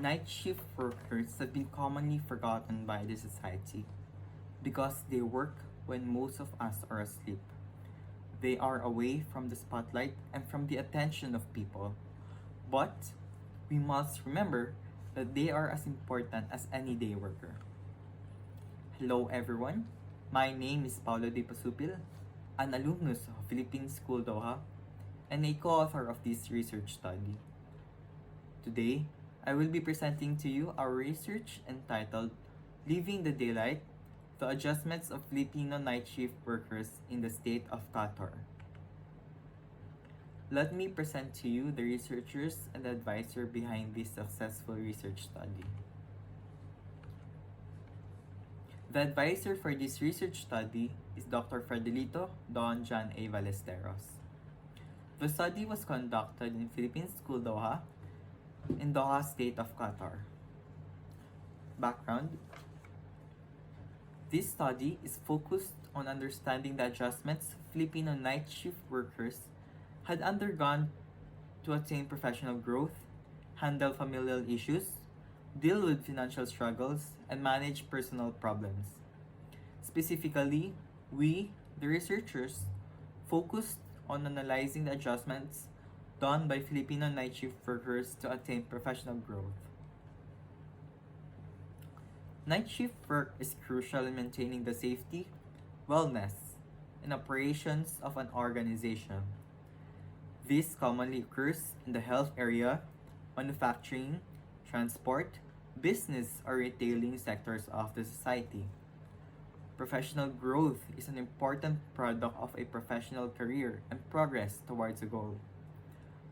Night shift workers have been commonly forgotten by the society because they work when most of us are asleep. They are away from the spotlight and from the attention of people. But we must remember that they are as important as any day worker. Hello everyone, my name is Paulo De Pasupil, an alumnus of Philippine School Doha and a co-author of this research study. Today, I will be presenting to you our research entitled Leaving the Daylight, the Adjustments of Filipino Night Shift Workers in the State of Qatar. Let me present to you the researchers and the advisor behind this successful research study. The advisor for this research study is Dr. Fredelito Don John A. Ballesteros. The study was conducted in Philippine School Doha in Doha, State of Qatar. Background: this study is focused on understanding the adjustments Filipino night shift workers had undergone to attain professional growth, handle familial issues, deal with financial struggles, and manage personal problems. Specifically, we, the researchers, focused on analyzing the adjustments done by Filipino night shift workers to attain professional growth. Night shift work is crucial in maintaining the safety, wellness, and operations of an organization. This commonly occurs in the health area, manufacturing, transport, business, or retailing sectors of the society. Professional growth is an important product of a professional career and progress towards a goal.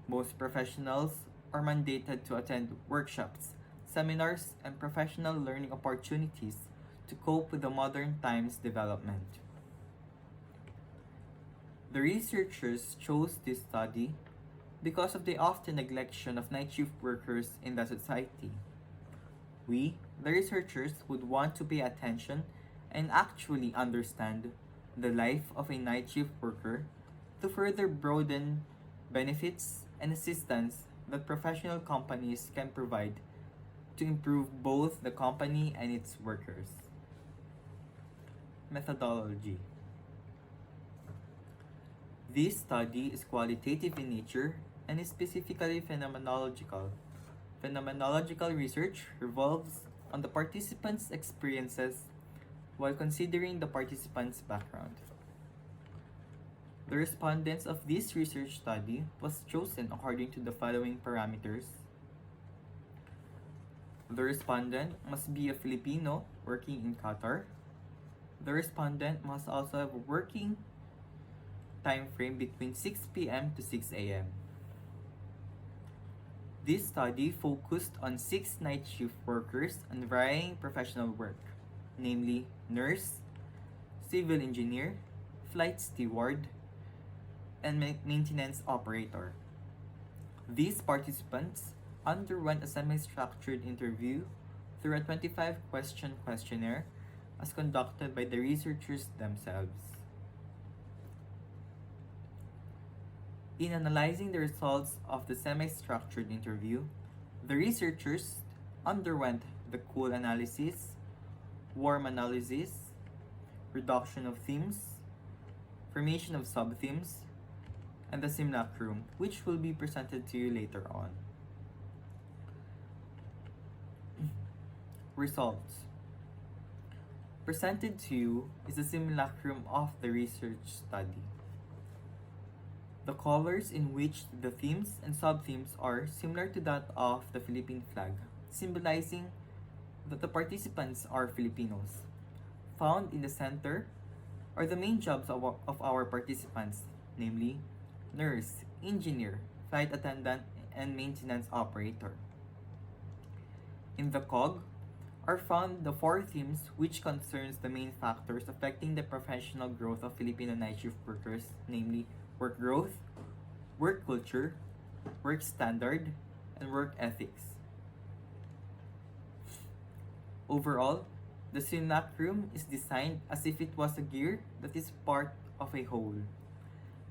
Most professionals are mandated to attend workshops, seminars, and professional learning opportunities to cope with the modern times development. The researchers chose this study because of the often neglection of night shift workers in the society. We, the researchers, would want to pay attention and actually understand the life of a night shift worker to further broaden benefits and assistance that professional companies can provide to improve both the company and its workers. Methodology: this study is qualitative in nature and is specifically phenomenological. Phenomenological research revolves on the participants' experiences while considering the participants' background. The respondents of this research study was chosen according to the following parameters. The respondent must be a Filipino working in Qatar. The respondent must also have a working time frame between 6 p.m. to 6 a.m. This study focused on 6 night shift workers and varying professional work, namely nurse, civil engineer, flight steward, and maintenance operator. These participants underwent a semi-structured interview through a 25-question questionnaire as conducted by the researchers themselves. In analyzing the results of the semi-structured interview, the researchers underwent the cool analysis, warm analysis, reduction of themes, formation of sub-themes, and the simulacrum, which will be presented to you later on. Results presented to you is a simulacrum of the research study. The colors in which the themes and sub-themes are similar to that of the Philippine flag, symbolizing that the participants are Filipinos. Found in the center are the main jobs of our participants, namely nurse, engineer, flight attendant, and maintenance operator. In the cog are found the 4 themes which concerns the main factors affecting the professional growth of Filipino night shift workers, namely work growth, work culture, work standard, and work ethics. Overall, the simulacrum is designed as if it was a gear that is part of a whole.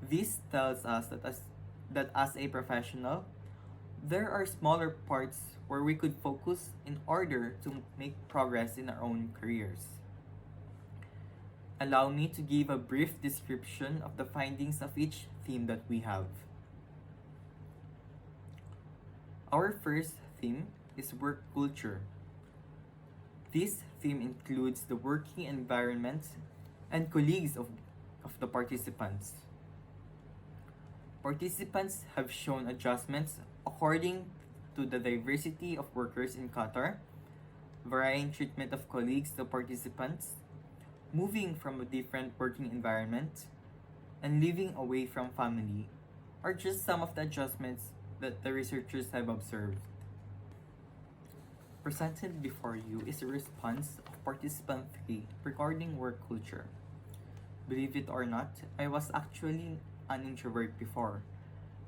This tells us that as a professional, There are smaller parts where we could focus in order to make progress in our own careers. Allow me to give a brief description of the findings of each theme that we have. Our first theme is work culture. This theme includes the working environment and colleagues of the participants. Participants have shown adjustments according to the diversity of workers in Qatar, varying treatment of colleagues to participants, moving from a different working environment, and living away from family are just some of the adjustments that the researchers have observed. Presented before you is a response of participant 3 regarding work culture. Believe it or not, I was actually an introvert before,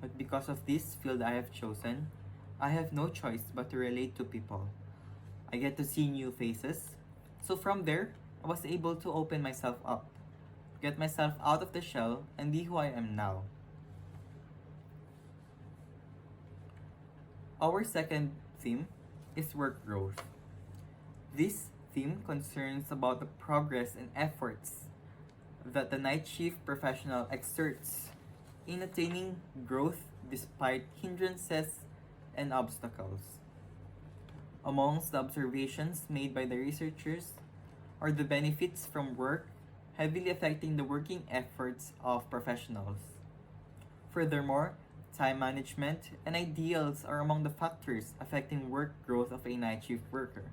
but because of this field I have chosen, I have no choice but to relate to people. I get to see new faces, so from there, I was able to open myself up, get myself out of the shell, and be who I am now. Our second theme is work growth. This theme concerns about the progress and efforts that the night shift professional exerts in attaining growth despite hindrances and obstacles. Amongst the observations made by the researchers are the benefits from work heavily affecting the working efforts of professionals. Furthermore, time management and ideals are among the factors affecting work growth of a night shift worker.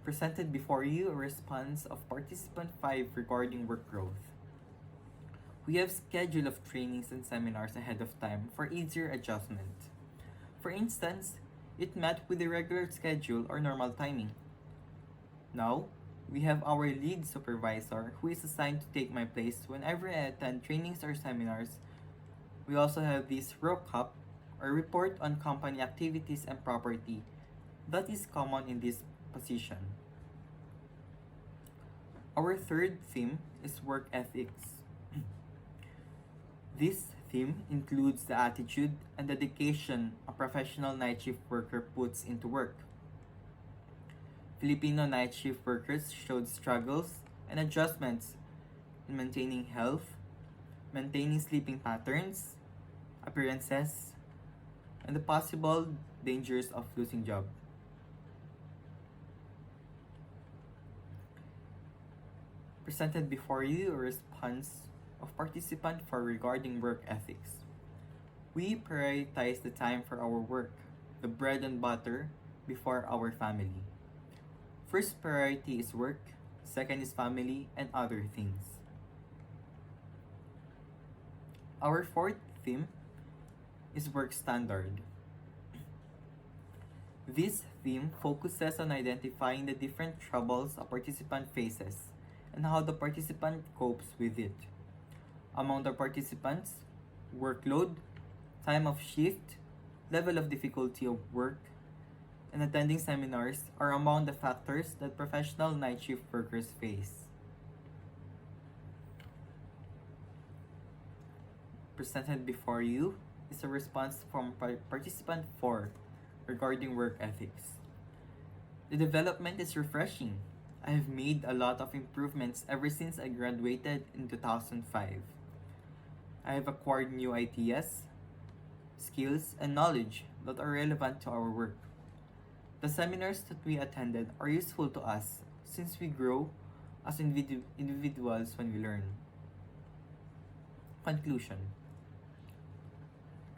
Presented before you a response of participant 5 regarding work growth. We have schedule of trainings and seminars ahead of time for easier adjustment. For instance, it met with the regular schedule or normal timing. Now, we have our lead supervisor who is assigned to take my place whenever I attend trainings or seminars. We also have this ROCAP, or report on company activities and property, that is common in this position. Our third theme is work ethics. This theme includes the attitude and dedication a professional night shift worker puts into work. Filipino night shift workers showed struggles and adjustments in maintaining health, maintaining sleeping patterns, appearances, and the possible dangers of losing job. Presented before you a response of participant 4 regarding work ethics. We prioritize the time for our work, the bread and butter, before our family. First priority is work, second is family, and other things. Our fourth theme is work standard. This theme focuses on identifying the different troubles a participant faces and how the participant copes with it. Among the participants, workload, time of shift, level of difficulty of work, and attending seminars are among the factors that professional night shift workers face. Presented before you is a response from participant 4 regarding work ethics. The development is refreshing. I have made a lot of improvements ever since I graduated in 2005. I have acquired new ideas, skills, and knowledge that are relevant to our work. The seminars that we attended are useful to us since we grow as individuals when we learn. Conclusion.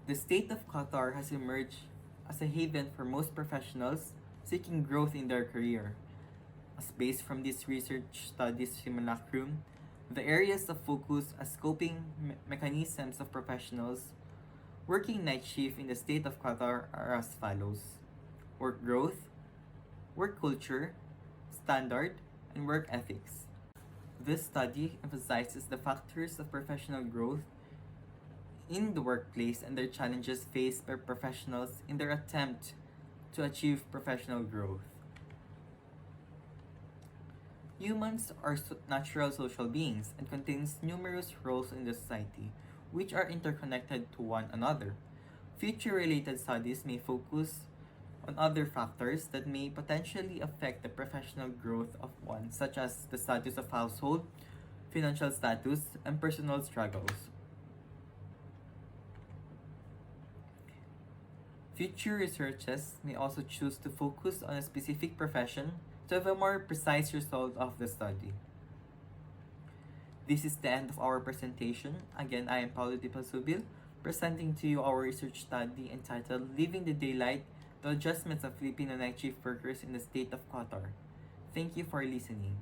The state of Qatar has emerged as a haven for most professionals seeking growth in their career. As based from this research studies simulacrum, the areas of focus as coping mechanisms of professionals working night shift in the state of Qatar are as follows: work growth, work culture, standard, and work ethics. This study emphasizes the factors of professional growth in the workplace and their challenges faced by professionals in their attempt to achieve professional growth. Humans are natural social beings and contains numerous roles in the society, which are interconnected to one another. Future-related studies may focus on other factors that may potentially affect the professional growth of one, such as the status of household, financial status, and personal struggles. Future researchers may also choose to focus on a specific profession to have a more precise result of the study. This is the end of our presentation. Again, I am Paulo Di Pasubil, presenting to you our research study entitled Living the Daylight, the Adjustments of Filipino Night Shift Workers in the State of Qatar. Thank you for listening.